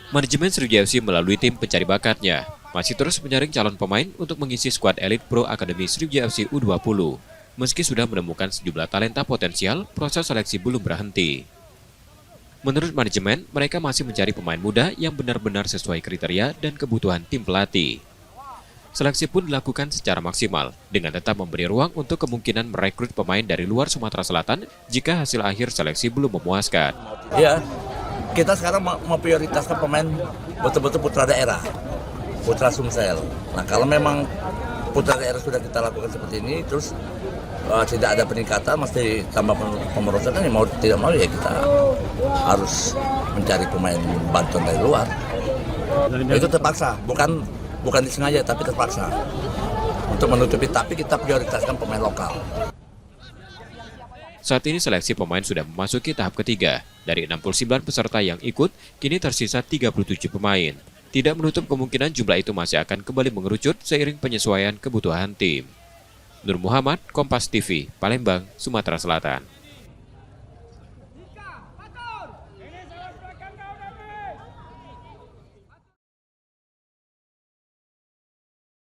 Manajemen Sriwijaya FC melalui tim pencari bakatnya masih terus menyaring calon pemain untuk mengisi skuad elit Pro Akademi Sriwijaya FC U20. Meski sudah menemukan sejumlah talenta potensial, proses seleksi belum berhenti. Menurut manajemen, mereka masih mencari pemain muda yang benar-benar sesuai kriteria dan kebutuhan tim pelatih. Seleksi pun dilakukan secara maksimal, dengan tetap memberi ruang untuk kemungkinan merekrut pemain dari luar Sumatera Selatan jika hasil akhir seleksi belum memuaskan. Iya, kita sekarang mau prioritaskan pemain betul-betul putra daerah, putra Sumsel. Nah, kalau memang putra daerah sudah kita lakukan seperti ini, terus tidak ada peningkatan, mesti tambah pemerosotan, ya mau tidak mau ya kita harus mencari pemain bantuan dari luar. Itu terpaksa, bukan disengaja tapi terpaksa untuk menutupi, tapi kita prioritaskan pemain lokal. Saat ini seleksi pemain sudah memasuki tahap ketiga. Dari 69 peserta yang ikut, kini tersisa 37 pemain. Tidak menutup kemungkinan jumlah itu masih akan kembali mengerucut seiring penyesuaian kebutuhan tim. Nur Muhammad, Kompas TV, Palembang, Sumatera Selatan.